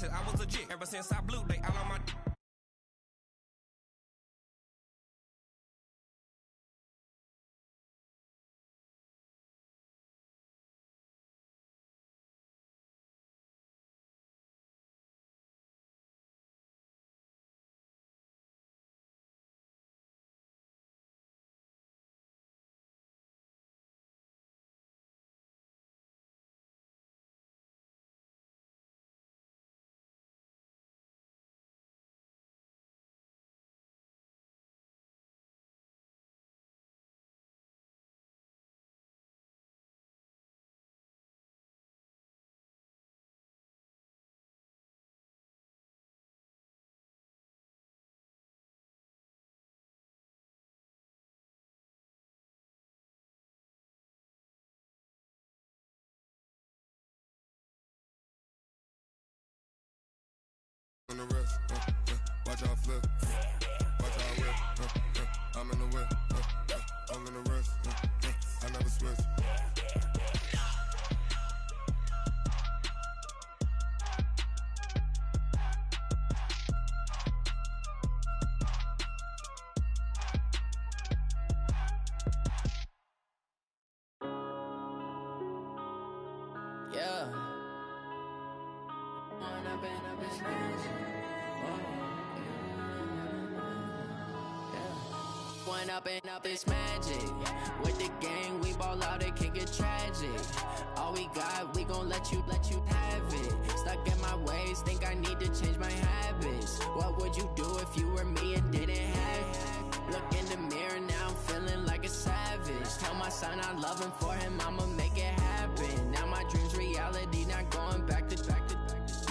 since I was a jit. Ever since I blew, they all on my in the wrist, watch out flip, watch out whip, I'm in the whip, I'm in the wrist, I never switch. Yeah. One up and up is magic. With the gang, we ball out, it can get tragic. All we got, we gon' let you have it. Stuck in my ways, think I need to change my habits. What would you do if you were me and didn't have it? Look in the mirror, now I'm feeling like a savage. Tell my son I love him, for him I'ma make it happen. Now my dream's reality, not going back to.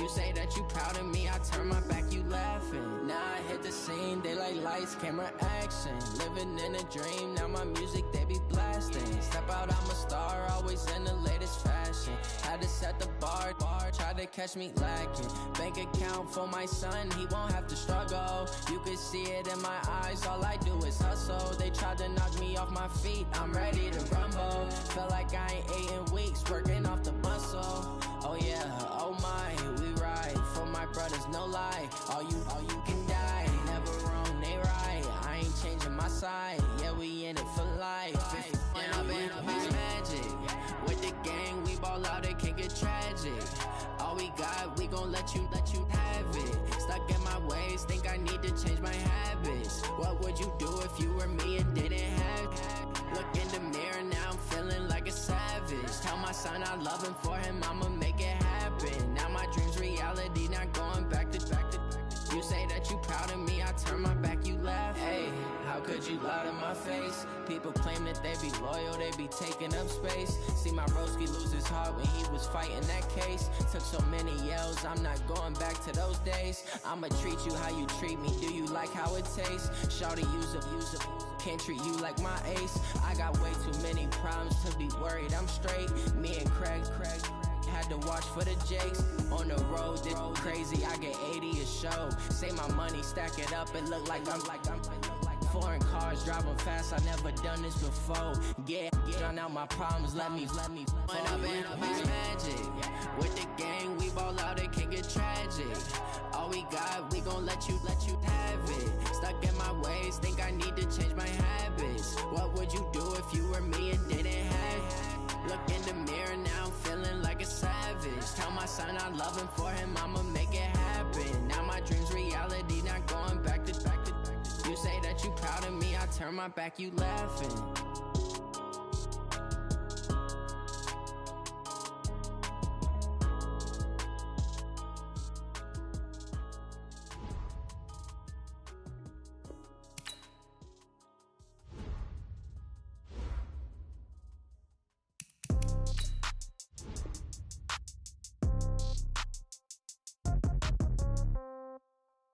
You say that you proud of me, I turn my back, you laughing. Now I hit the scene, they like lights, camera, action. Living in a dream, now my music, they be blasting. Step out, I'm a star, always in the latest fashion. Had to set the bar, try to catch me lacking. Bank account for my son, he won't have to struggle. You can see it in my eyes, all I do is hustle. They tried to knock me off my feet, I'm ready to rumble. Feel like I ain't ate in weeks, working off the muscle. Oh yeah, oh my, we ride for my brothers, no lie. All you can die, never wrong, they right. I ain't changing my side, yeah, we in it for life. When up and up is magic. With the gang, we ball out, it can get tragic. All we got, we gon' let you have it. Stuck in my ways, think I need to change my habits. What would you do if you were me and didn't have it? Look in the mirror, now I'm feeling like a savage. Tell my son I love him, for him I'ma make it happen. Now my dream's reality, not going back to. You say that you proud of me, I turn my back, you laugh. Hey, how could you lie to my face? People claim that they be loyal, they be taking up space. See my broski lose his heart when he was fighting that case. Took so many yells, I'm not going back to those days. I'ma treat you how you treat me, do you like how it tastes? Shawty, use up, can't treat you like my ace. I got way too many problems to be worried, I'm straight. Me and Craig had to watch for the Jakes. On the road, this crazy, I get 80 a show. Say my money, stack it up, it look like I'm foreign cars, driving fast, I never done this before. Get drown out my problems, let me When up and up is magic. With the gang, we ball out, it can get tragic. All we got, we gon' let you have it. Stuck in my ways, think I need to change my habits. What would you do if you were me and didn't have it? Look in the mirror, now I'm feeling like a savage. Tell my son I love him, for him I'ma make it happen. Now my dream's reality, not going back to. You say that you proud of me, I turn my back, you laughing.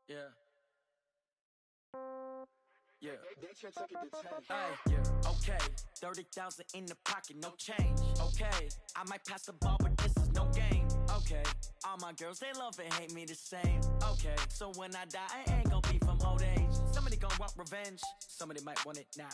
Yeah. Yeah. Hey, yeah. Okay. 30,000 in the pocket, no change. Okay. I might pass the ball, but this is no game. Okay. All my girls, they love and hate me the same. Okay. So when I die, I ain't gon' be from old age. Somebody gon' want revenge. Somebody might want it now.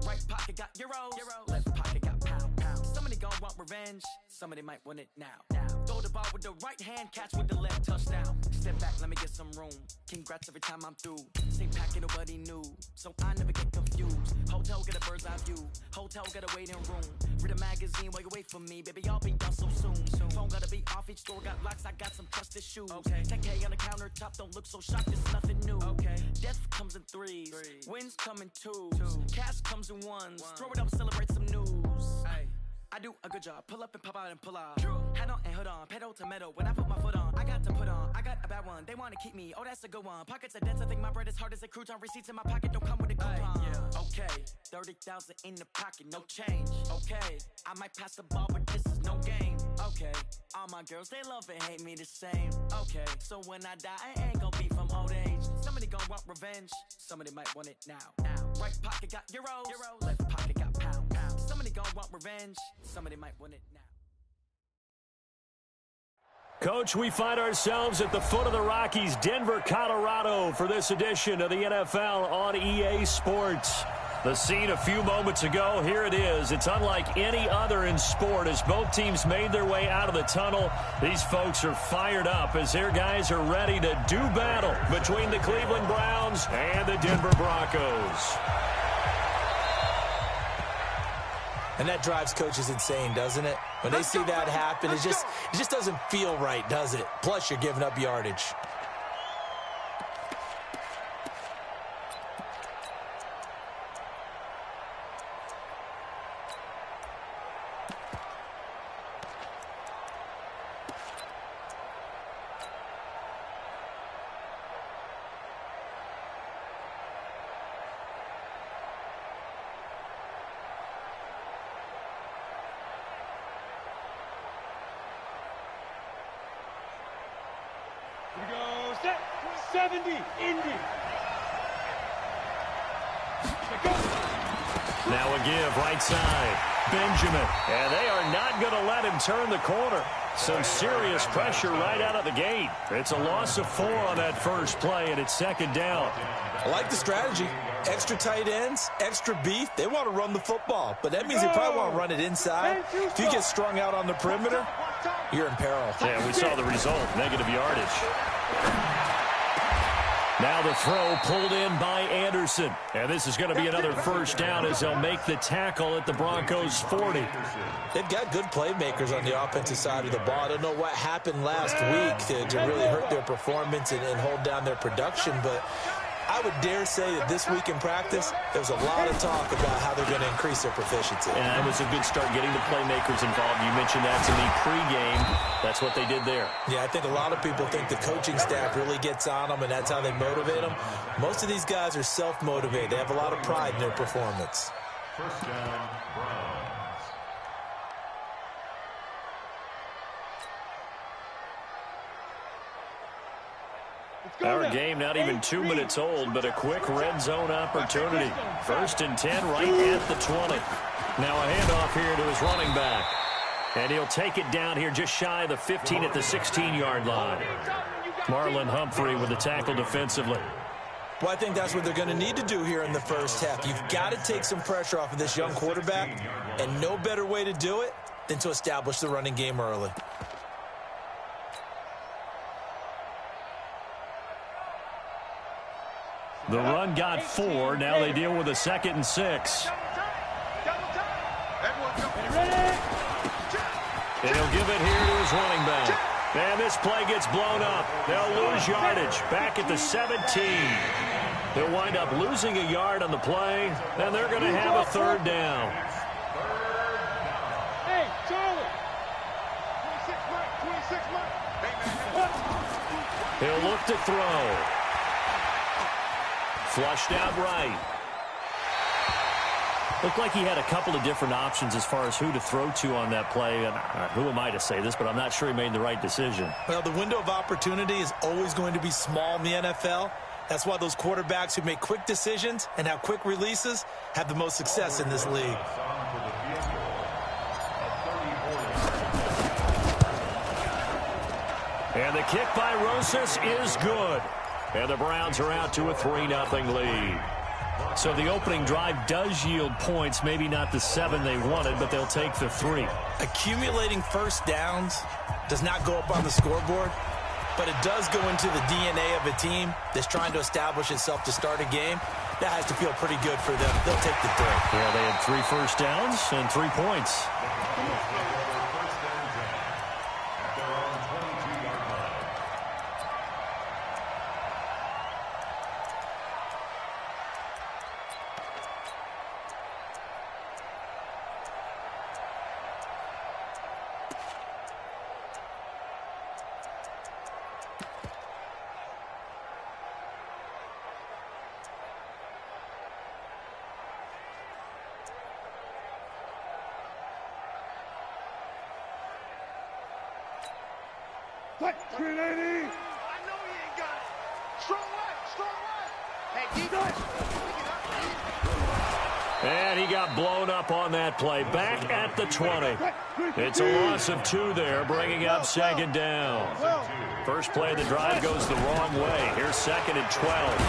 Right pocket got euros. Left pocket got pound. Somebody gon' want revenge. Somebody might want it now. Throw the ball with the right hand, catch with the left, touchdown. Step back, let me get some room. Congrats every time I'm through. Same packet, nobody knew, so I never get confused. Hotel get a bird's eye view. Hotel get a waiting room. Read a magazine while you wait for me, baby. I'll be done so soon. Phone gotta be off. Each store got locks. I got some trusted shoes. Okay. 10K on the countertop. Don't look so shocked. It's nothing new. Okay. Death comes in threes. Wins come in twos. Cash comes in ones. Throw it up, celebrate some news. Ay. I do a good job. Pull up and pop out and pull out. Head on and hood on. Pedal to metal. When I put my foot on, I got to put on. I got a bad one. They want to keep me. Oh, that's a good one. Pockets are dense. I think my bread is hard as a crouton. Receipts in my pocket don't come with a coupon. Yeah. Okay. 30,000 in the pocket. No change. Okay. I might pass the ball, but this is no game. Okay. All my girls, they love and hate me the same. Okay. So when I die, I ain't gonna be from old age. Somebody gonna want revenge. Somebody might want it now. Right pocket got euros. Left pocket got pounds. Somebody gonna want revenge. Somebody might want it now. Coach, we find ourselves at the foot of the Rockies, Denver, Colorado, for this edition of the NFL on EA Sports. The scene a few moments ago, here it is. It's unlike any other in sport as both teams made their way out of the tunnel. These folks are fired up as their guys are ready to do battle between the Cleveland Browns and the Denver Broncos. And that drives coaches insane, doesn't it? When they see that happen, it just doesn't feel right, does it? Plus, you're giving up yardage. Here we go, set, 70, Indy. Now a give, right side, Benjamin. And they are not going to let him turn the corner. Some serious pressure right out of the gate. It's a loss of 4 on that first play, and it's second down. I like the strategy. Extra tight ends, extra beef. They want to run the football, but that means they probably want to run it inside. If you get strung out on the perimeter, you're in peril. Yeah, we saw the result, negative yardage. Now the throw pulled in by Anderson. And this is going to be another first down as they'll make the tackle at the Broncos' 40. They've got good playmakers on the offensive side of the ball. I don't know what happened last week to really hurt their performance and hold down their production, but I would dare say that this week in practice, there's a lot of talk about how they're going to increase their proficiency. And it was a good start getting the playmakers involved. You mentioned that to me pregame. That's what they did there. Yeah, I think a lot of people think the coaching staff really gets on them, and that's how they motivate them. Most of these guys are self-motivated. They have a lot of pride in their performance. First down, Browns. Our game not even 2 minutes old, but a quick red zone opportunity. First and 10 right at the 20. Now a handoff here to his running back. And he'll take it down here just shy of the 15 at the 16-yard line. Marlon Humphrey with the tackle defensively. Well, I think that's what they're going to need to do here in the first half. You've got to take some pressure off of this young quarterback, and no better way to do it than to establish the running game early. The run got 4. Now they deal with a 2nd and 6. And he'll give it here to his running back. And this play gets blown up. They'll lose yardage back at the 17. They'll wind up losing a yard on the play, and they're going to have a 3rd down. Hey, Charlie. 26 Mike. He'll look to throw. Flushed out right. Looked like he had a couple of different options as far as who to throw to on that play. And who am I to say this, but I'm not sure he made the right decision. Well, the window of opportunity is always going to be small in the NFL. That's why those quarterbacks who make quick decisions and have quick releases have the most success in this league. And the kick by Rosas is good. And the Browns are out to a 3-0 lead. So the opening drive does yield points, maybe not the 7 they wanted, but they'll take the 3. Accumulating first downs does not go up on the scoreboard, but it does go into the DNA of a team that's trying to establish itself to start a game. That has to feel pretty good for them. They'll take the 3. Yeah, they had 3 first downs and 3 points. Screen 80. I know he ain't got it. Strong right. Hey, defense. And he got blown up on that play. Back at the 20. It's a loss of 2 there, bringing up 2nd down. First play of the drive goes the wrong way. Here's 2nd and 12.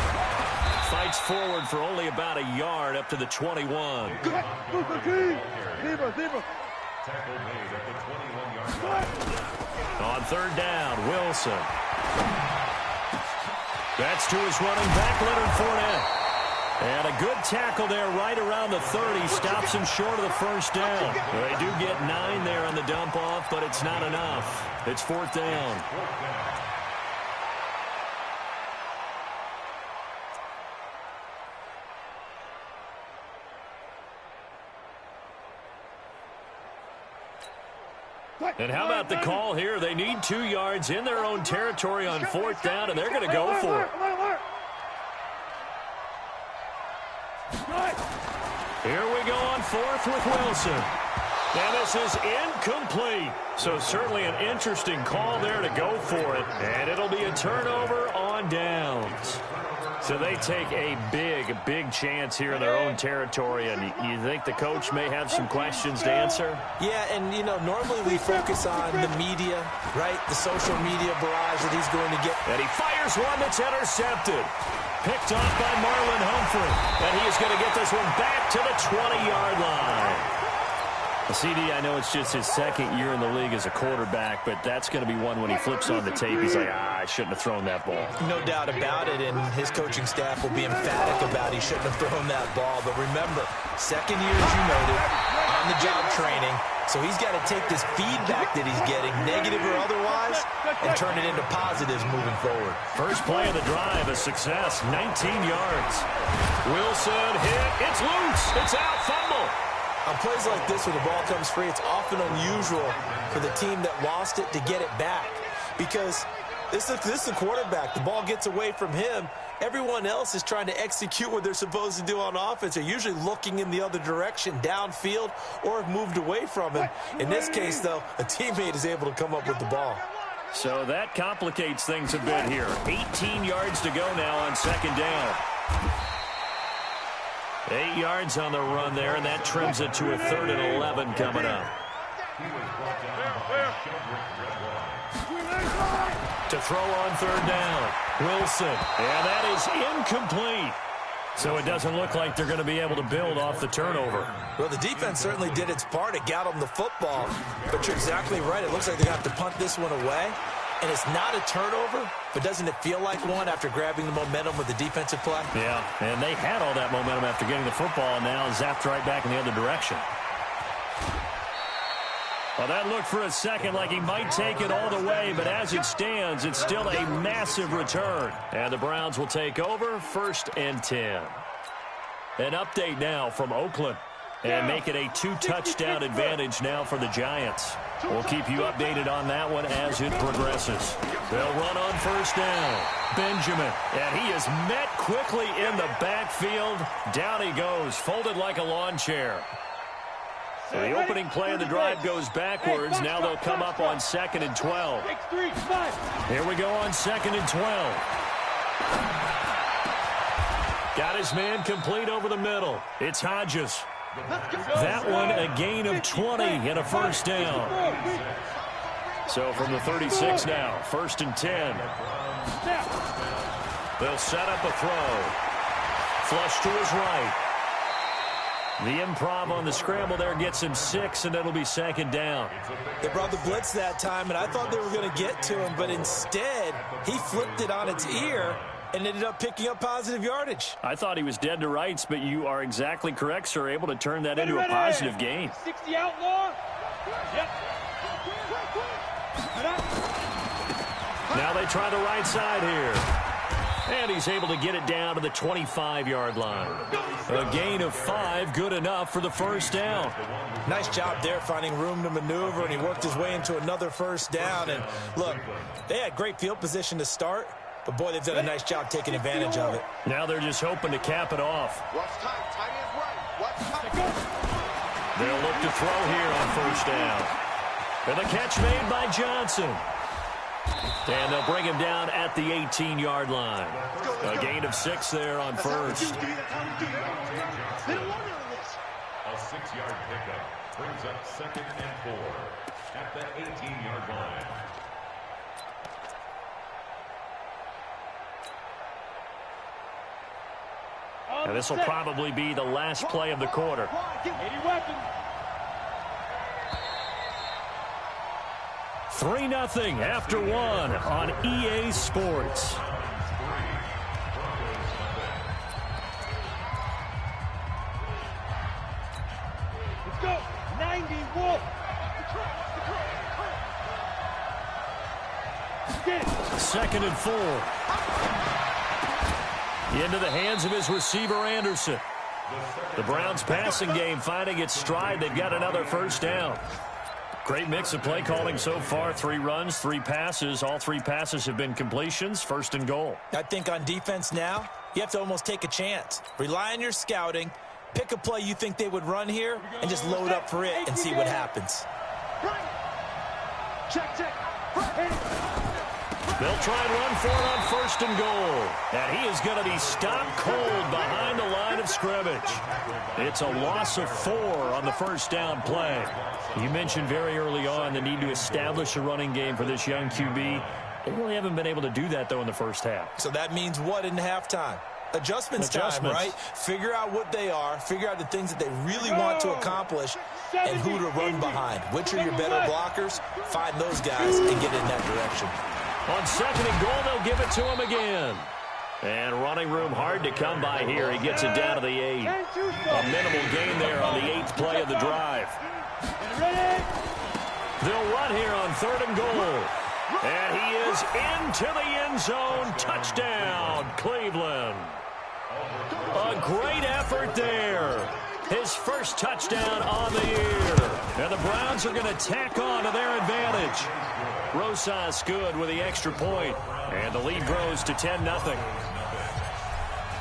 Fights forward for only about a yard up to the 21. On 3rd down, Wilson. That's to his running back, Leonard Fournette. And a good tackle there right around the 30. Stops him short of the first down. They do get 9 there on the dump off, but it's not enough. It's 4th down. And how about the call here? They need 2 yards in their own territory on 4th down, and they're going to go for it. Here we go on 4th with Wilson. And this is incomplete. So certainly an interesting call there to go for it. And it'll be a turnover on downs. So they take a big chance here in their own territory. And you think the coach may have some questions to answer? Yeah, and, you know, normally we focus on the media, right? The social media barrage that he's going to get. And he fires one that's intercepted. Picked off by Marlon Humphrey. And he is going to get this one back to the 20-yard line. CD, I know it's just his 2nd year in the league as a quarterback, but that's going to be one when he flips on the tape. He's like, I shouldn't have thrown that ball. No doubt about it, and his coaching staff will be emphatic about he shouldn't have thrown that ball. But remember, 2nd year, as you noted, on-the-job training. So he's got to take this feedback that he's getting, negative or otherwise, and turn it into positives moving forward. First play of the drive, a success, 19 yards. Wilson hit, it's loose, it's out, fumble. On plays like this where the ball comes free, it's often unusual for the team that lost it to get it back. Because this is the quarterback. The ball gets away from him. Everyone else is trying to execute what they're supposed to do on offense. They're usually looking in the other direction, downfield, or have moved away from him. In this case, though, a teammate is able to come up with the ball. So that complicates things a bit here. 18 yards to go now on 2nd down. 8 yards on the run there, and that trims it to a 3rd and 11 coming up. To throw on 3rd down, Wilson, and that is incomplete. So it doesn't look like they're going to be able to build off the turnover. Well, the defense certainly did its part. It got them the football, but you're exactly right. It looks like they're going to have to punt this one away. And it's not a turnover, but doesn't it feel like one after grabbing the momentum with the defensive play? Yeah, and they had all that momentum after getting the football, and now zapped right back in the other direction. Well, that looked for a second like he might take it all the way, but as it stands, it's still a massive return. And the Browns will take over, 1st and 10. An update now from Oakland. And make it a 2-touchdown advantage now for the Giants. We'll keep you updated on that one as it progresses. They'll run on 1st down. Benjamin, and he is met quickly in the backfield. Down he goes, folded like a lawn chair. So the opening play of the drive goes backwards. Now they'll come up on 2nd and 12. Here we go on 2nd and 12. Got his man complete over the middle. It's Hodges. That one a gain of 20 and a 1st down. So from the 36 now, 1st and 10. They'll set up a throw. Flush to his right. The improv on the scramble there gets him 6, and it'll be second down. They brought the blitz that time, and I thought they were going to get to him, but instead he flipped it on its ear and ended up picking up positive yardage. I thought he was dead to rights, but you are exactly correct, sir, able to turn that into a positive gain. 60 outlaw. Yep. Now they try the right side here. And he's able to get it down to the 25-yard line. A gain of 5, good enough for the first down. Nice job there finding room to maneuver, and he worked his way into another first down. And look, they had great field position to start, but boy, they've done a nice job taking advantage of it. Now they're just hoping to cap it off. Watch time. Tight end right. Watch time. They'll look to throw here on first down. And the catch made by Johnson. And they'll bring him down at the 18-yard line. A gain of 6 there on first. A 6-yard pickup brings up 2nd and 4 at the 18-yard line. And this will probably be the last play of the quarter. 3-0 after 1 on EA Sports. Let's go. 90 Wolf. Second and 4. Into the hands of his receiver, Anderson. The Browns passing game finding its stride. They've got another first down. Great mix of play calling so far. 3 runs, 3 passes. All 3 passes have been completions. First and goal. I think on defense now, you have to almost take a chance. Rely on your scouting. Pick a play you think they would run here and just load up for it and see what happens. Check. They'll try and run for it on first and goal. And he is going to be stopped cold behind the line of scrimmage. It's a loss of 4 on the first down play. You mentioned very early on the need to establish a running game for this young QB. They really haven't been able to do that, though, in the first half. So that means what in halftime? Adjustments time, right? Figure out what they are, figure out the things that they really want to accomplish, and who to run behind. Which are your better blockers? Find those guys and get in that direction. On second and goal, they'll give it to him again. And running room hard to come by here. He gets it down to the 8. A minimal gain there on the 8th play of the drive. They'll run here on third and goal. And he is into the end zone. Touchdown, Cleveland. A great effort there. His first touchdown on the year. And the Browns are going to tack on to their advantage. Rosas good with the extra point. And the lead grows to 10-0.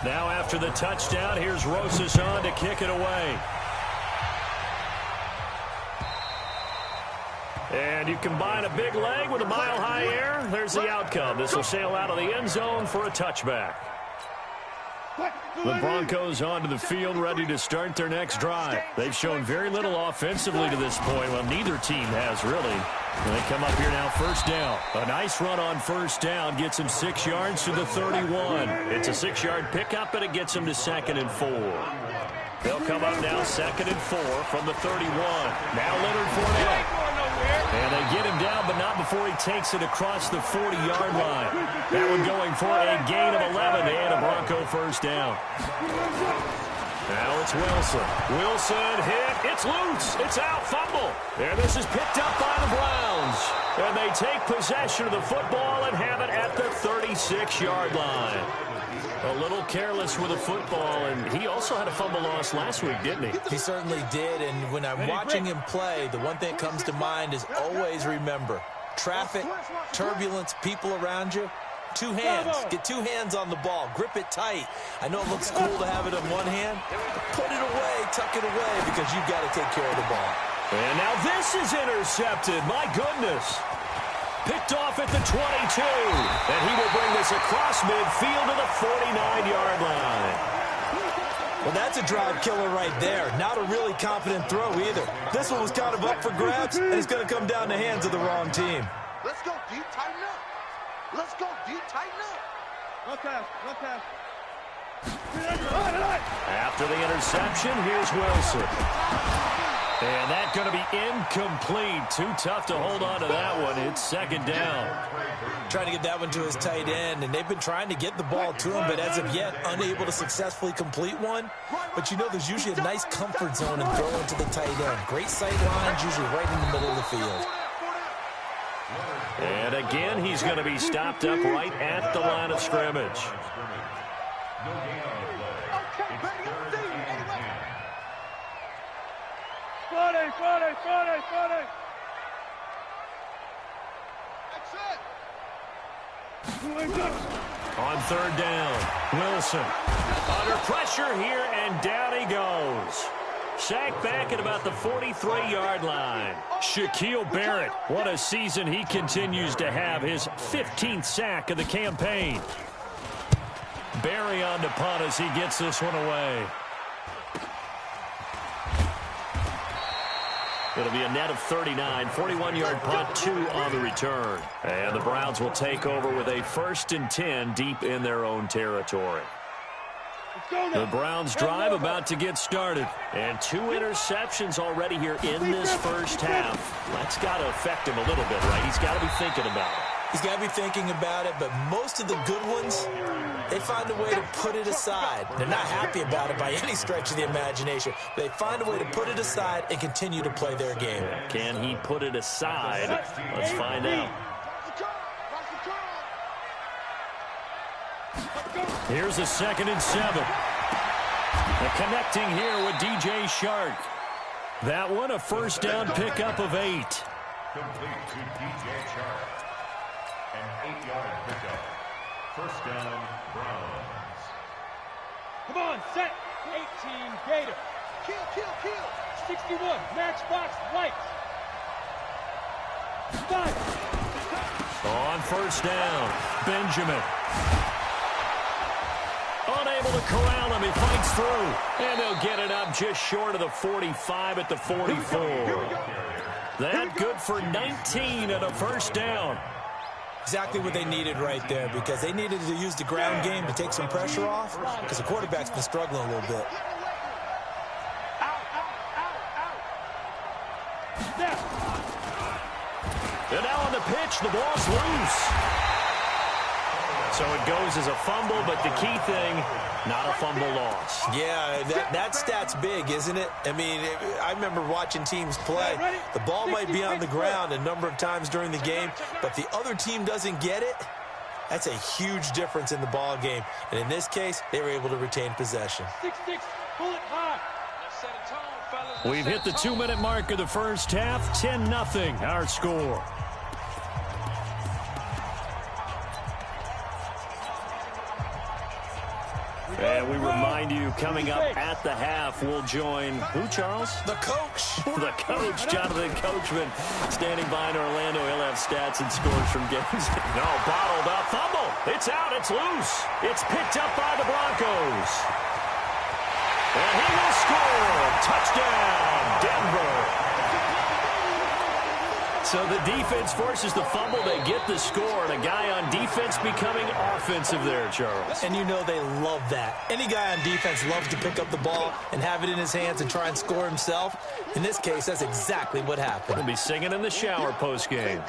Now after the touchdown, here's Rosas on to kick it away. And you combine a big leg with a mile-high air, there's the outcome. This will sail out of the end zone for a touchback. The Broncos onto the field, ready to start their next drive. They've shown very little offensively to this point. Well, neither team has, really. And they come up here now, first down. A nice run on first down gets him 6 yards to the 31. It's a 6-yard pickup, and it gets him to 2nd and 4. They'll come up now 2nd and 4 from the 31. Now Leonard Fournette. And they get him down, but not before he takes it across the 40-yard line. That one going for a gain of 11 and a Bronco first down. Now it's Wilson. Wilson hit. It's loose. It's out. Fumble. And this is picked up by the Browns. And they take possession of the football and have it at the 36-yard line. A little careless with the football, and he also had a fumble loss last week, didn't he? He certainly did, and when I'm watching him play, the one thing that comes to mind is always remember, traffic, turbulence, people around you, 2 hands. Get 2 hands on the ball. Grip it tight. I know it looks cool to have it on one hand, but put it away, tuck it away, because you've got to take care of the ball. And now this is intercepted. My goodness. Picked off at the 22. And he will bring this across midfield to the 49-yard line. Well, that's a drive killer right there. Not a really confident throw either. This one was kind of up for grabs, and it's going to come down the hands of the wrong team. Let's go deep, tighten up. Let's go deep, tighten up. One pass. After the interception, here's Wilson. And that's going to be incomplete. Too tough to hold on to that one. It's second down. Trying to get that one to his tight end, and they've been trying to get the ball to him, but as of yet, unable to successfully complete one. But you know, there's usually a nice comfort zone in throwing to the tight end. Great sight lines, usually right in the middle of the field. And again, he's going to be stopped up right at the line of scrimmage. No gain on the play. It's third and 10. Friday. On third down, Wilson under pressure here, and down he goes. Sacked back at about the 43-yard line. Shaquille Barrett, what a season he continues to have. His 15th sack of the campaign. Barry on to punt as he gets this one away. It'll be a net of 39, 41-yard punt, 2 on the return. And the Browns will take over with a 1st and 10 deep in their own territory. The Browns drive about to get started. And 2 interceptions already here in this first half. That's got to affect him a little bit, right? He's got to be thinking about it. He's got to be thinking about it, but most of the good ones, they find a way to put it aside. They're not happy about it by any stretch of the imagination. They find a way to put it aside and continue to play their game. Can he put it aside? Let's find out. Here's a 2nd and 7. And connecting here with DJ Shark. That one a first down pickup of 8. Complete to DJ Shark. An 8-yard pickup. First down, Browns. Come on, set. 18, Gator. Kill. 61, matchbox, lights. Stop. On first down, Benjamin. Unable to corral him. He fights through. And they'll get it up just short of the 45 at the 44. That good for 19 and a first down. Exactly what they needed right there, because they needed to use the ground game to take some pressure off, because the quarterback's been struggling a little bit. And now on the pitch, the ball's loose. So it goes as a fumble, but the key thing, not a fumble loss. Yeah, that stat's big, isn't it? I mean, I remember watching teams play. The ball might be on the ground a number of times during the game, but the other team doesn't get it. That's a huge difference in the ball game. And in this case, they were able to retain possession. 6-6, pull it high. We've hit the 2-minute mark of the first half. 10-0, our score. And we remind you, coming up at the half, we'll join who, Charles? The coach. The coach, Jonathan Coachman, standing by in Orlando. He'll have stats and scores from games. No, bottled up. Fumble. It's out. It's loose. It's picked up by the Broncos. And he will score. Touchdown, Denver. So the defense forces the fumble. They get the score. And a guy on defense becoming offensive there, Charles. And you know they love that. Any guy on defense loves to pick up the ball and have it in his hands and try and score himself. In this case, that's exactly what happened. We'll be singing in the shower postgame.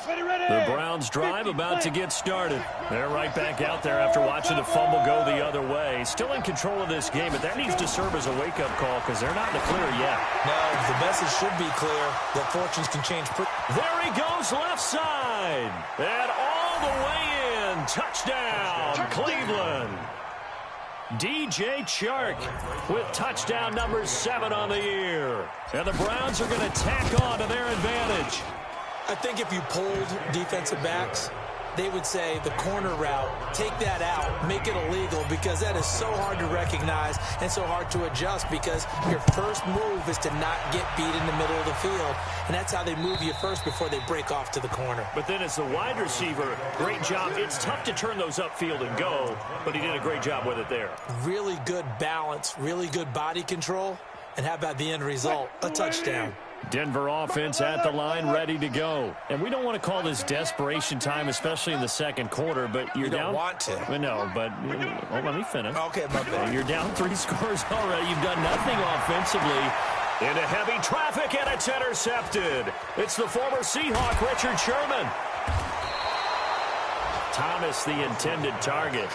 The Browns drive about to get started. They're right back out there after watching the fumble go the other way. Still in control of this game, but that needs to serve as a wake-up call because they're not in the clear yet. No, the message should be clear that fortunes can change. There he goes, left side. And all the way in. Touchdown, Cleveland. DJ Chark with touchdown number 7 on the year. And the Browns are going to tack on to their advantage. I think if you polled defensive backs, they would say the corner route, take that out, make it illegal, because that is so hard to recognize and so hard to adjust, because your first move is to not get beat in the middle of the field, and that's how they move you first before they break off to the corner. But then as the wide receiver, great job. It's tough to turn those upfield and go, but he did a great job with it there. Really good balance, really good body control. and how about the end result? A touchdown. Denver offense at the line, ready to go. And we don't want to call this desperation time, especially in the second quarter, but you're down. You don't want to. No, but let me finish. Okay, my bad. You're down 3 scores already. You've done nothing offensively. Into heavy traffic, and it's intercepted. It's the former Seahawk, Richard Sherman. Thomas, the intended target.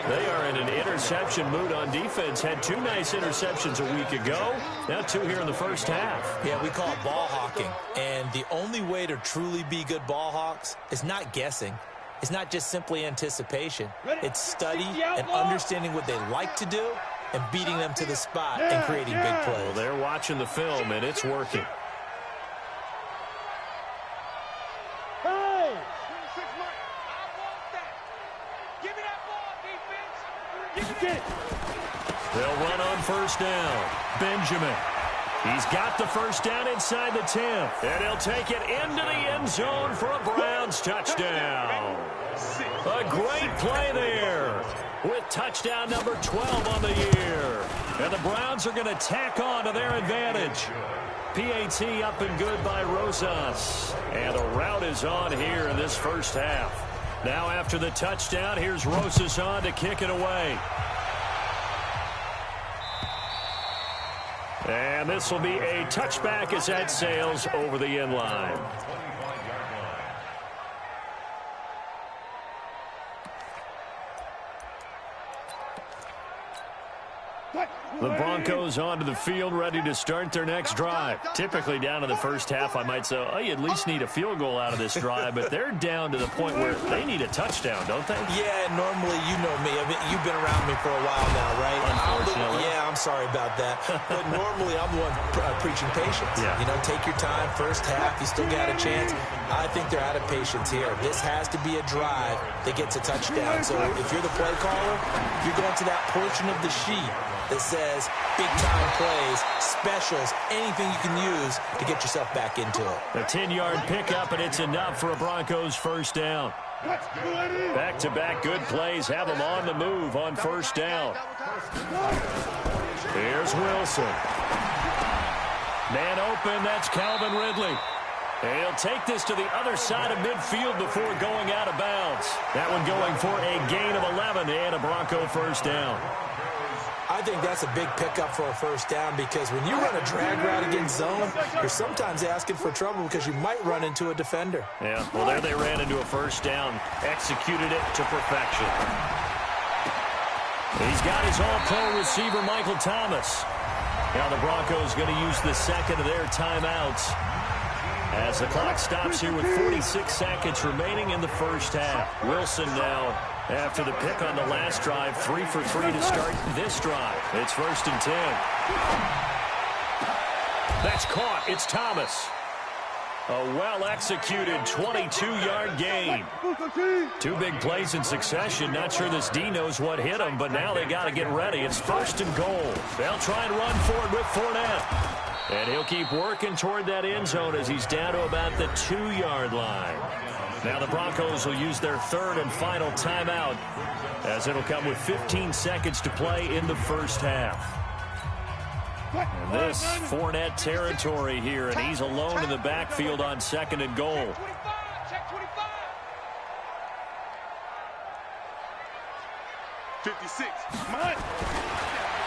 They are in an interception mood on defense. Had 2 nice interceptions a week ago. Now 2 here in the first half. Yeah, we call it ball hawking. And the only way to truly be good ball hawks is not guessing. It's not just simply anticipation. It's study and understanding what they like to do and beating them to the spot and creating big plays. Well, they're watching the film, and it's working. They'll run on first down. Benjamin. He's got the first down inside the 10. And he'll take it into the end zone for a Browns touchdown. A great play there with touchdown number 12 on the year. And the Browns are going to tack on to their advantage. PAT up and good by Rosas. And the route is on here in this first half. Now after the touchdown, here's Rosas on to kick it away. And this will be a touchback as that sails over the end line. The Broncos onto the field, ready to start their next drive. Typically down to the first half, I might say, oh, you at least need a field goal out of this drive, but they're down to the point where they need a touchdown, don't they? Yeah, normally, you know me. I mean, you've been around me for a while now, right? Unfortunately. I'm sorry about that. But normally, I'm the one preaching patience. Yeah. You know, take your time, first half, you still got a chance. I think they're out of patience here. This has to be a drive that gets a touchdown. So if you're the play caller, you're going to that portion of the sheet that says big-time plays, specials, anything you can use to get yourself back into it. A 10-yard pickup, and it's enough for a Broncos first down. Back-to-back good plays have them on the move on first down. Here's Wilson. Man open, that's Calvin Ridley. And he'll take this to the other side of midfield before going out of bounds. That one going for a gain of 11 and a Bronco first down. I think that's a big pickup for a first down because when you run a drag route against zone, you're sometimes asking for trouble because you might run into a defender. Yeah, well, there they ran into a first down, executed it to perfection. He's got his all-pro receiver, Michael Thomas. Now the Broncos going to use the second of their timeouts as the clock stops here with 46 seconds remaining in the first half. Wilson now, after the pick on the last drive, 3 for 3 to start this drive. It's 1st and 10. That's caught. It's Thomas. A well-executed 22-yard gain. 2 big plays in succession. Not sure this D knows what hit him, but now they got to get ready. It's 1st and goal. They'll try and run forward with Fournette. And he'll keep working toward that end zone as he's down to about the 2-yard line. Now the Broncos will use their 3rd and final timeout as it'll come with 15 seconds to play in the first half. And this Fournette territory here, and he's alone in the backfield on 2nd and goal. Check 25. 56. Mine.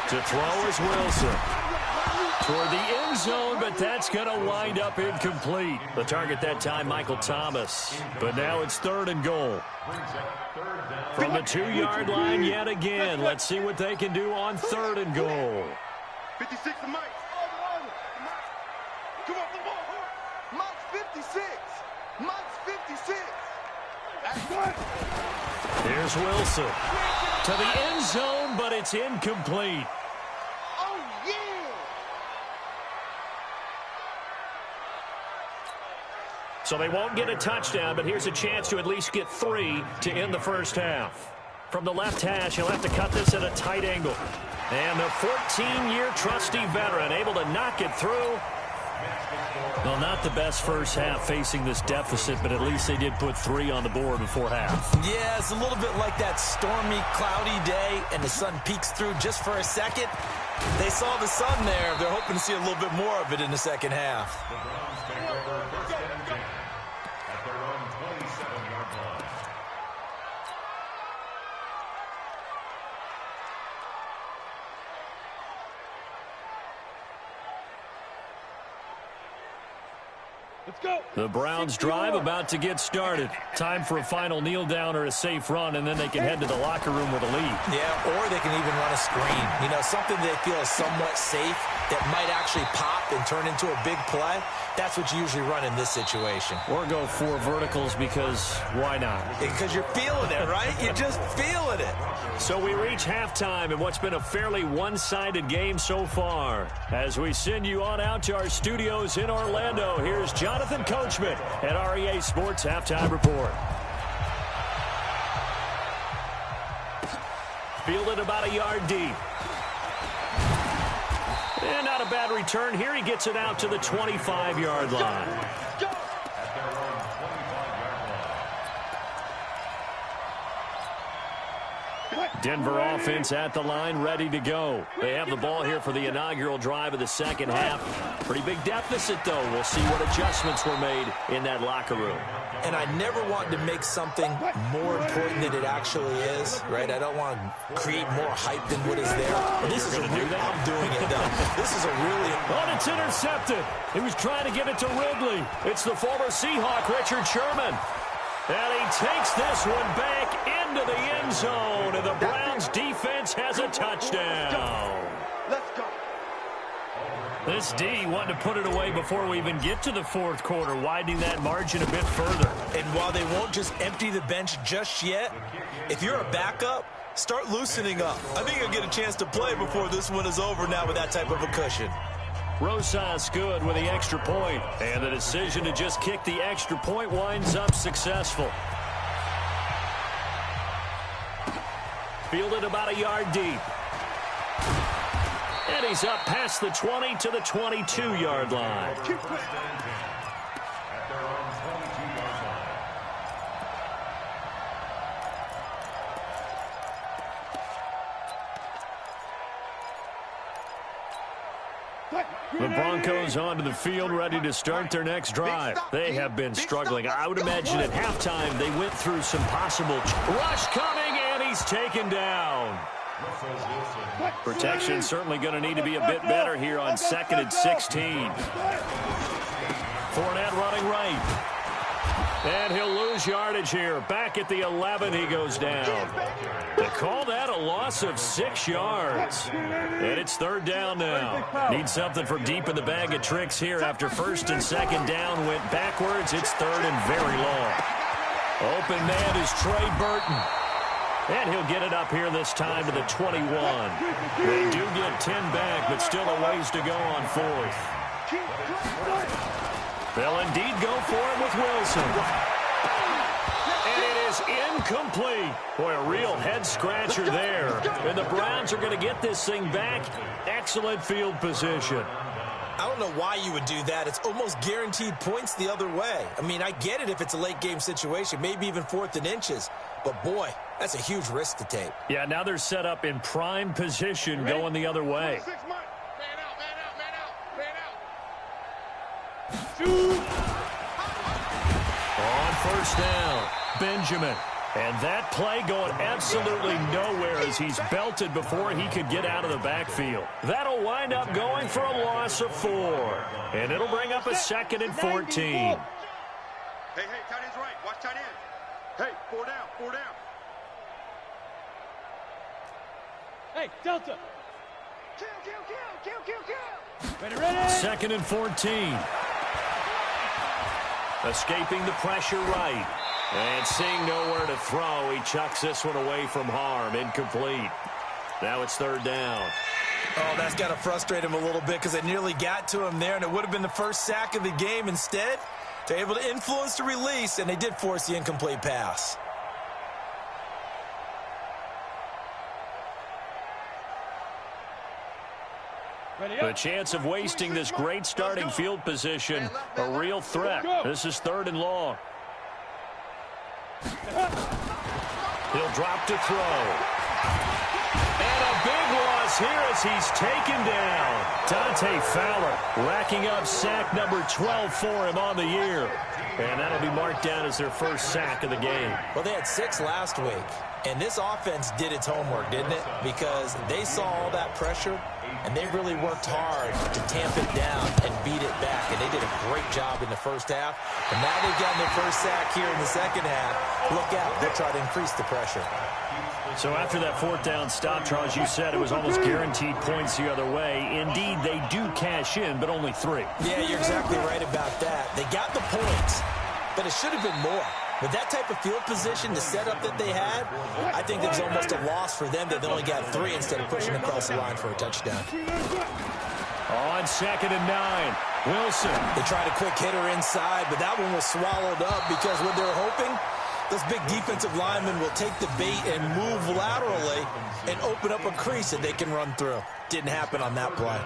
To throw is Wilson. Toward the end zone, but that's going to wind up incomplete. The target that time, Michael Thomas. But now it's 3rd and goal. From the 2-yard line yet again. Let's see what they can do on 3rd and goal. 56 to Mike. Come on, the ball. Mike's 56. Mike's 56. That's right. Here's Wilson. To the end zone, but it's incomplete. So they won't get a touchdown, but here's a chance to at least get 3 to end the first half. From the left hash, he'll have to cut this at a tight angle. And the 14-year trusty veteran able to knock it through Well, not the best first half facing this deficit, but at least they did put 3 on the board before half. Yeah, it's a little bit like that stormy, cloudy day, and the sun peeks through just for a second. They saw the sun there. They're hoping to see a little bit more of it in the second half. The Browns take over first and 10 at their own 27-yard line. The Browns drive about to get started. Time for a final kneel down or a safe run, and then they can head to the locker room with a lead. Yeah, or they can even run a screen. You know, something they feel is somewhat safe that might actually pop and turn into a big play. That's what you usually run in this situation. Or go 4 verticals because why not? Because you're feeling it, right? You're just feeling it. So we reach halftime in what's been a fairly one-sided game so far. As we send you on out to our studios in Orlando, here's Jonathan Coachman at REA Sports Halftime Report. Fielded about a yard deep. And not a bad return here. He gets it out to the 25-yard line. Denver offense at the line, ready to go. They have the ball here for the inaugural drive of the second half. Pretty big deficit, though. We'll see what adjustments were made in that locker room. And I never want to make something more important than it actually is, right? I don't want to create more hype than what is there. This is a real, I'm doing it, though. This is a really... Oh, it's intercepted. He was trying to give it to Ridley. It's the former Seahawk, Richard Sherman. And he takes this one back into the end zone, and the Browns defense has a touchdown. Let's go. This D wanting to put it away before we even get to the fourth quarter, widening that margin a bit further. And while they won't just empty the bench just yet, if you're a backup, start loosening up. I think you'll get a chance to play before this one is over now with that type of a cushion. Rosas good with the extra point, and the decision to just kick the extra point winds up successful. Fielded about a yard deep. And he's up past the 20 to the 22-yard line. The Broncos onto the field, ready to start their next drive. They have been struggling. I would imagine at halftime they went through some possible rush coming, and he's taken down. Protection certainly going to need to be a bit better here on 2nd and 16. Fournette running right. And he'll lose yardage here. Back at the 11, he goes down. They call that a loss of 6 yards. And it's 3rd down now. Need something from deep in the bag of tricks here. After 1st and 2nd down went backwards, it's 3rd and very long. Open man is Trey Burton. And he'll get it up here this time to the 21. They do get 10 back, but still a ways to go on 4th. They'll indeed go for it with Wilson. And it is incomplete. Boy, a real head-scratcher there. And the Browns are going to get this thing back. Excellent field position. I don't know why you would do that. It's almost guaranteed points the other way. I mean, I get it if it's a late-game situation, maybe even 4th and inches. But, boy, that's a huge risk to take. Yeah, now they're set up in prime position going the other way. On 1st down, Benjamin. And that play going absolutely nowhere as he's belted before he could get out of the backfield. That'll wind up going for a loss of 4. And it'll bring up a 2nd and 14. Hey, tight end's right. Watch tight end. Hey, 4 down, 4 down. Hey, Delta. Kill. Ready. 2nd and 14. Escaping the pressure right. And seeing nowhere to throw, he chucks this one away from harm. Incomplete. Now it's 3rd down. Oh, that's got to frustrate him a little bit because they nearly got to him there, and it would have been the first sack of the game. Instead, they're able to influence the release, and they did force the incomplete pass. The chance of wasting this great starting field position, a real threat. This is 3rd and long. He'll drop to throw. And a big loss here as he's taken down. Dante Fowler racking up sack number 12 for him on the year. And that'll be marked down as their first sack of the game. Well, they had 6 last week. And this offense did its homework, didn't it? Because they saw all that pressure, and they really worked hard to tamp it down and beat it back. And they did a great job in the first half. And now they've gotten their first sack here in the second half. Look out. They'll try to increase the pressure. So after that 4th down stop, Charles, you said it was almost guaranteed points the other way. Indeed, they do cash in, but only 3. Yeah, you're exactly right about that. They got the points, but it should have been more. With that type of field position, the setup that they had, I think it was almost a loss for them that they only got 3 instead of pushing across the line for a touchdown. On 2nd and 9, Wilson. They tried a quick hitter inside, but that one was swallowed up because what they're hoping, those big defensive linemen will take the bait and move laterally and open up a crease that they can run through. Didn't happen on that play.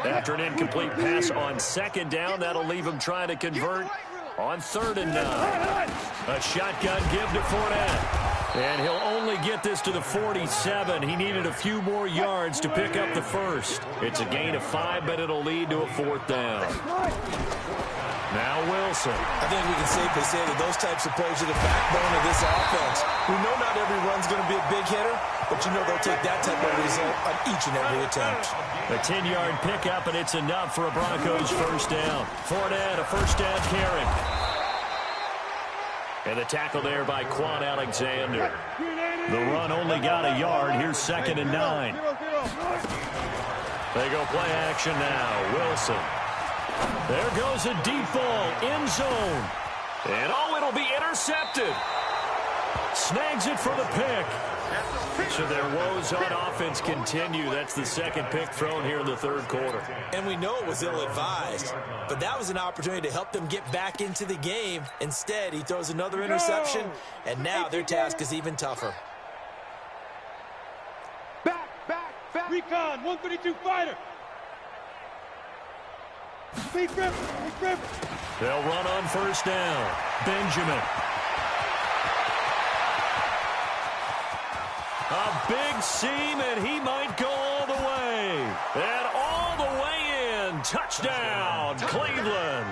After an incomplete pass on 2nd down, that'll leave them trying to convert on 3rd and 9. A shotgun give to Fournette. And he'll only get this to the 47. He needed a few more yards to pick up the first. It's a gain of 5, but it'll lead to a 4th down. Now Wilson. I think we can safely say that those types of plays are the backbone of this offense. We know not every run's going to be a big hitter, but you know they'll take that type of result on each and every attempt. A 10-yard pickup, and it's enough for a Broncos first down. Fournette, a first down carry. And the tackle there by Quan Alexander. The run only got a yard. Here's 2nd and 9. They go play action now. Wilson. There goes a deep ball, end zone. And oh, it'll be intercepted. Snags it for the pick. So their woes on offense continue. That's the 2nd pick thrown here in the 3rd quarter. And we know it was ill-advised, but that was an opportunity to help them get back into the game. Instead, he throws another interception, and now their task is even tougher. Back. Recon, 132 fighter. They'll run on 1st down. Benjamin. A big seam, and he might go all the way. And all the way in. Touchdown, Cleveland.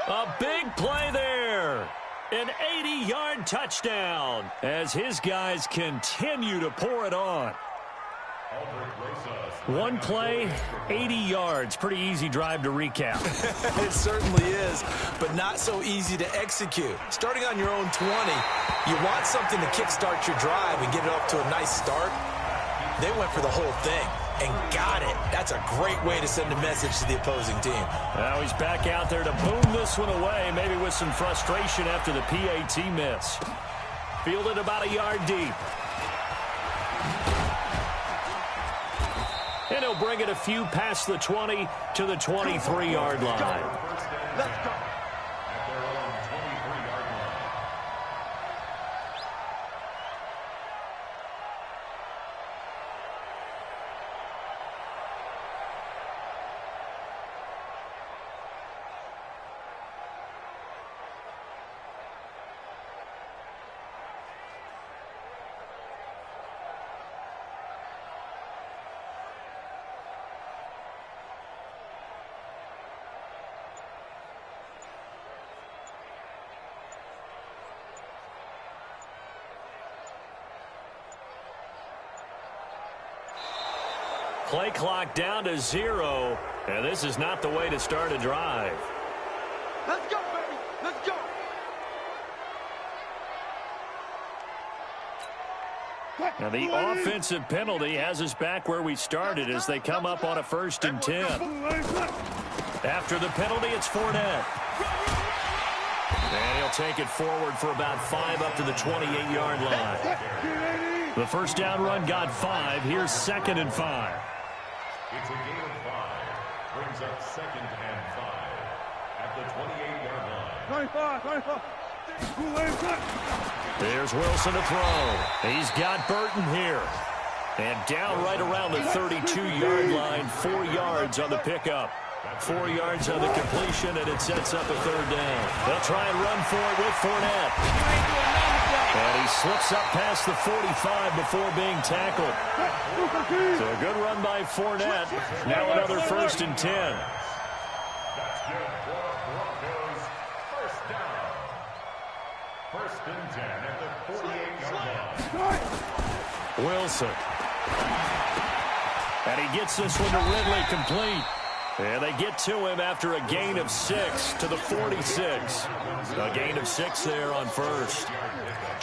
A big play there. An 80-yard touchdown as his guys continue to pour it on. One play, 80 yards. Pretty easy drive to recap. It certainly is, but not so easy to execute. Starting on your own 20, you want something to kickstart your drive and get it up to a nice start. They went for the whole thing and got it. That's a great way to send a message to the opposing team. Now he's back out there to boom this one away, maybe with some frustration after the PAT miss. Fielded about a yard deep. And he'll bring it a few past the 20 to the 23-yard line. Let's go. Play clock down to 0, and this is not the way to start a drive. Let's go, baby. Let's go. Now the offensive penalty has us back where we started as they come up on a 1st and 10. After the penalty, it's Fournette. And he'll take it forward for about 5 up to the 28-yard line. The first down run got 5. Here's 2nd and 5. It's a gain of 5. Brings up 2nd and 5 at the 28-yard line. 25. There's Wilson to throw. He's got Burton here. And down right around the 32-yard line, 4 yards on the pickup. 4 yards on the completion, and it sets up a third down. They'll try and run for it with Fournette. And he slips up past the 45 before being tackled. So a good run by Fournette. Now another 1st and 10. That's good for Broncos. First down. 1st and 10 at the 48-yard line. Wilson. And he gets this one to Ridley complete. And they get to him after a gain of 6 to the 46. A gain of 6 there on 1st.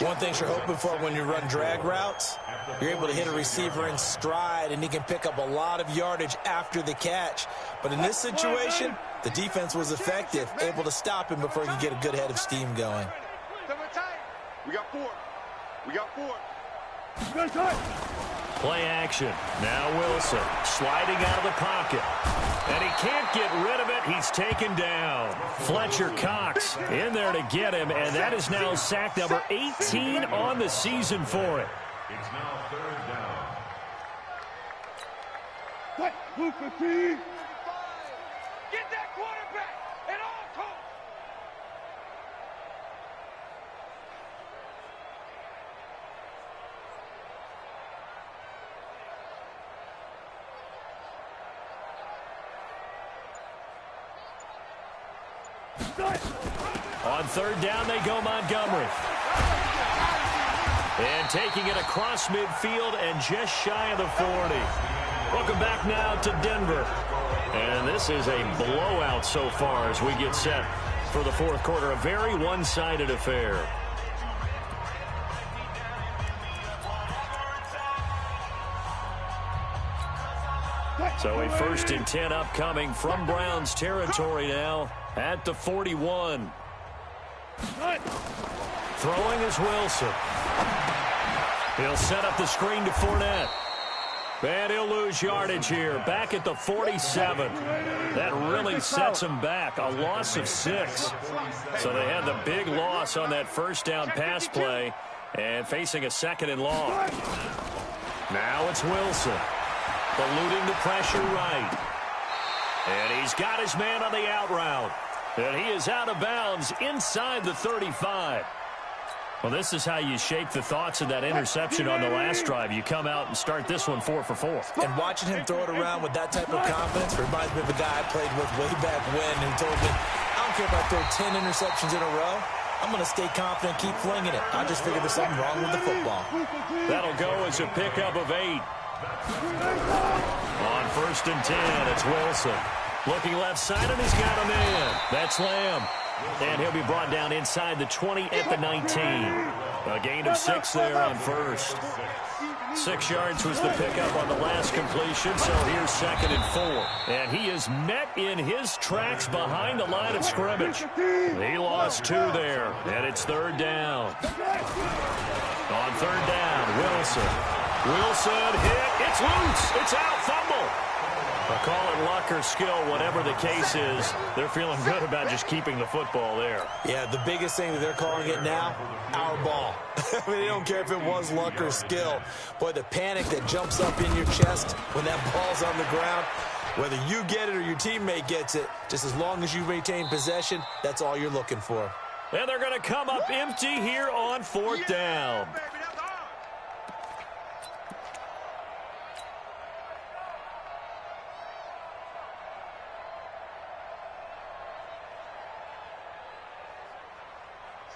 One thing you're hoping for when you run drag routes, you're able to hit a receiver in stride, and he can pick up a lot of yardage after the catch. But in this situation, the defense was effective, able to stop him before he could get a good head of steam going. We got 4. We got 4. Play action. Now Wilson sliding out of the pocket. And he can't get rid of it. He's taken down. Fletcher Cox in there to get him, and that is now sack number 18 on the season for it. It's now 3rd down. Get that quarterback at all costs. On 3rd down, they go Montgomery. And taking it across midfield and just shy of the 40. Welcome back now to Denver. And this is a blowout so far as we get set for the 4th quarter. A very one-sided affair. So a 1st and 10 upcoming from Browns territory now at the 41. Throwing is Wilson. He'll set up the screen to Fournette. And he'll lose yardage here. Back at the 47. That really sets him back. A loss of 6. So they had the big loss on that 1st down pass play. And facing a 2nd and long. Now it's Wilson. Eluding the pressure right. And he's got his man on the out route. And he is out of bounds inside the 35. Well, this is how you shake the thoughts of that interception on the last drive. You come out and start this one 4 for 4. And watching him throw it around with that type of confidence reminds me of a guy I played with way back when who told me, I don't care if I throw 10 interceptions in a row. I'm going to stay confident, keep flinging it. I just figured there's something wrong with the football. That'll go as a pickup of 8. On 1st and 10, it's Wilson. Looking left side, and he's got a man. That's Lamb. And he'll be brought down inside the 20 at the 19. A gain of 6 there on 1st. 6 yards was the pickup on the last completion, so here's 2nd and 4. And he is met in his tracks behind the line of scrimmage. He lost 2 there, and it's 3rd down. On 3rd down, Wilson. Wilson hit. It's loose. It's out. Fumble. I'll call it luck or skill, whatever the case is. They're feeling good about just keeping the football there. Yeah, the biggest thing that they're calling it now, our ball. I mean, they don't care if it was luck or skill. Boy, the panic that jumps up in your chest when that ball's on the ground, whether you get it or your teammate gets it, just as long as you retain possession, that's all you're looking for. And they're going to come up empty here on 4th down.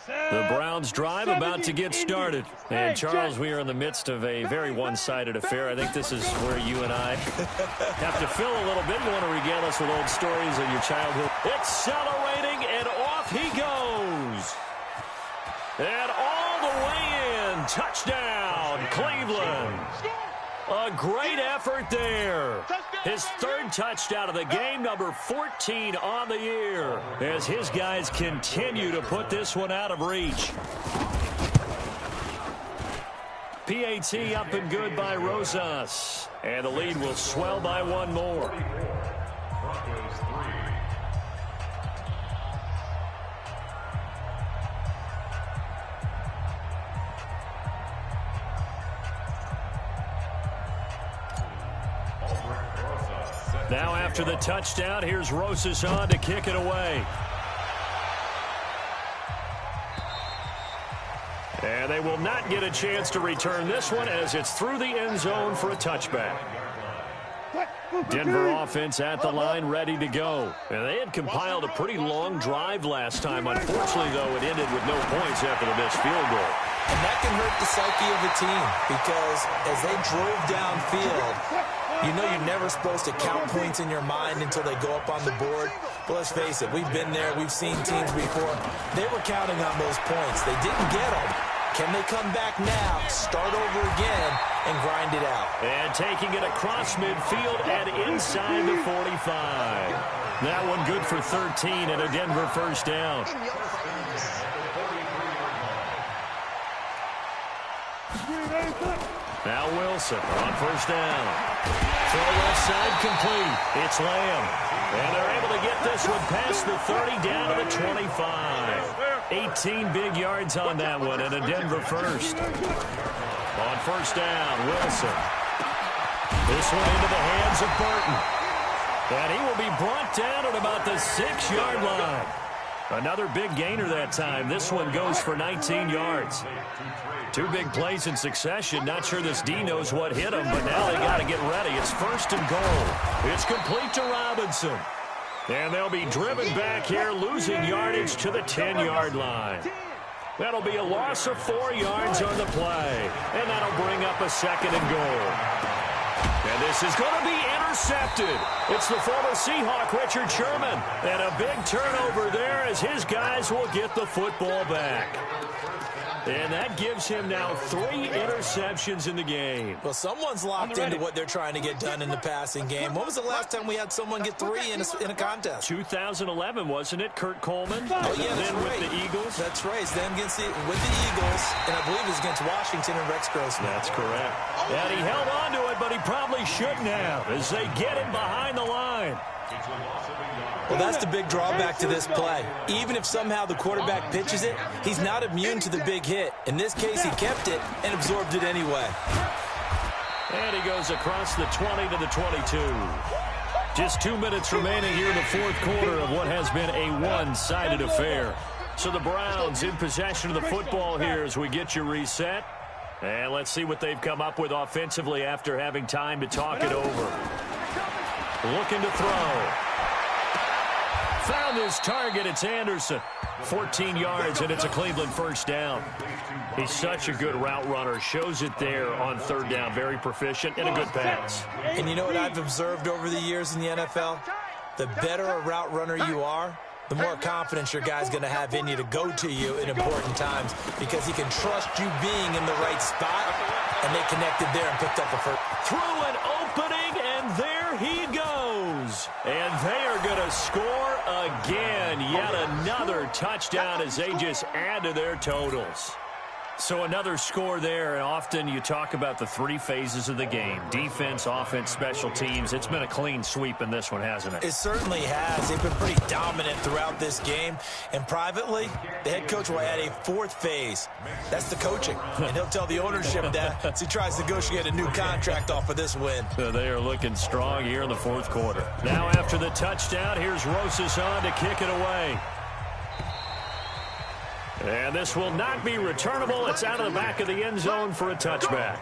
The Browns drive about to get started. And, Charles, we are in the midst of a very one-sided affair. I think this is where you and I have to fill a little bit. You want to regale us with old stories of your childhood. Accelerating, and off he goes. And all the way in. Touchdown, Cleveland. A great effort there. His 3rd touchdown of the game, number 14 on the year, as his guys continue to put this one out of reach. PAT up and good by Rosas, and the lead will swell by 1 more. Broncos 3. Now after the touchdown, here's Rosas on to kick it away. And they will not get a chance to return this one as it's through the end zone for a touchback. Denver offense at the line, ready to go. And they had compiled a pretty long drive last time. Unfortunately, though, it ended with no points after the missed field goal. And that can hurt the psyche of a team because as they drove downfield, you know you're never supposed to count points in your mind until they go up on the board. But let's face it, we've been there. We've seen teams before. They were counting on those points. They didn't get them. Can they come back now, start over again, and grind it out? And taking it across midfield and inside the 45. That one good for 13 and a Denver first down. Now Wilson on first down. Throw left side complete. It's Lamb. And they're able to get this one past the 30 down to the 25. 18 big yards on that one and a Denver first. On first down, Wilson. This one into the hands of Burton. And he will be brought down at about the 6-yard line. Another big gainer that time. This one goes for 19 yards. 2 big plays in succession. Not sure this D knows what hit him, but now they got to get ready. It's first and goal. It's complete to Robinson. And they'll be driven back here, losing yardage to the 10-yard line. That'll be a loss of 4 yards on the play. And that'll bring up a second and goal. And this is going to be intercepted. It's the former Seahawk, Richard Sherman. And a big turnover there as his guys will get the football back. And that gives him now 3 interceptions in the game. Well, someone's locked into what they're trying to get done in the passing game. When was the last time we had someone get 3 in a contest? 2011, wasn't it? Kurt Coleman? Oh, yeah, that's then right. With the Eagles? That's right. Then with the Eagles, and I believe it was against Washington and Rex Grossman. That's correct. And he held on to it, but he probably shouldn't have as they get him behind the line. Well, that's the big drawback to this play. Even if somehow the quarterback pitches it, he's not immune to the big hit. In this case, he kept it and absorbed it anyway. And he goes across the 20 to the 22. Just 2 minutes remaining here in the fourth quarter of what has been a one-sided affair. So the Browns in possession of the football here as we get you reset. And let's see what they've come up with offensively after having time to talk it over. Looking to throw. Found his target. It's Anderson. 14 yards, and it's a Cleveland first down. He's such a good route runner. Shows it there on third down. Very proficient and a good pass. And you know what I've observed over the years in the NFL? The better a route runner you are, the more confidence your guy's going to have in you to go to you in important times because he can trust you being in the right spot, and they connected there and picked up a first. Through an opening, and there he goes. And they are going to score again. Yet another touchdown as they just add to their totals. So another score there, and often you talk about the 3 phases of the game. Defense, offense, special teams. It's been a clean sweep in this one, hasn't it? It certainly has. They've been pretty dominant throughout this game. And privately, the head coach will add a 4th phase. That's the coaching. And he'll tell the ownership that as he tries to negotiate a new contract off of this win. So they are looking strong here in the fourth quarter. Now after the touchdown, here's Rosas on to kick it away. And this will not be returnable. It's out of the back of the end zone for a touchback.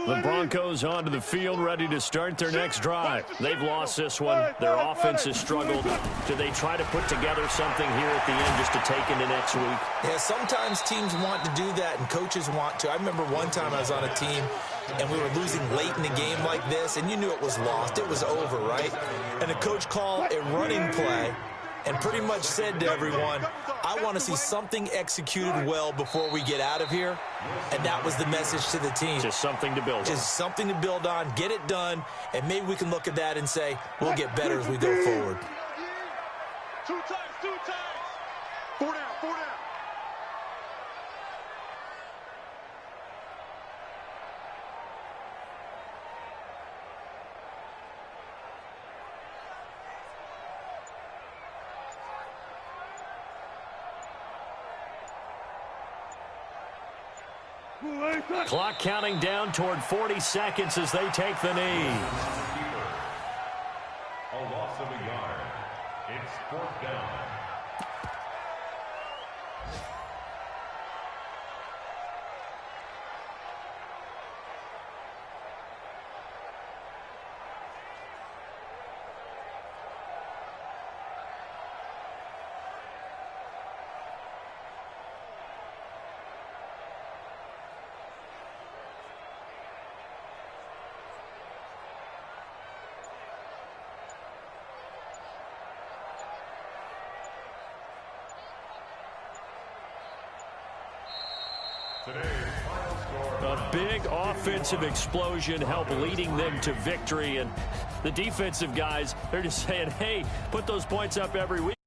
The Broncos onto the field, ready to start their next drive. They've lost this one. Their offense has struggled. Do they try to put together something here at the end just to take into next week? Yeah, sometimes teams want to do that and coaches want to. I remember one time I was on a team and we were losing late in the game like this, and you knew it was lost. It was over, right? And the coach called a running play and pretty much said to everyone, I want to see something executed well before we get out of here. And that was the message to the team. Just something to build on. Just something to build on, get it done, and maybe we can look at that and say, we'll get better as we go forward. 2 times, 2 times. 4 down, 4 down. Clock counting down toward 40 seconds as they take the knee. A loss of a yard. It's 4th down. A big offensive explosion helped leading them to victory. And the defensive guys, they're just saying, hey, put those points up every week.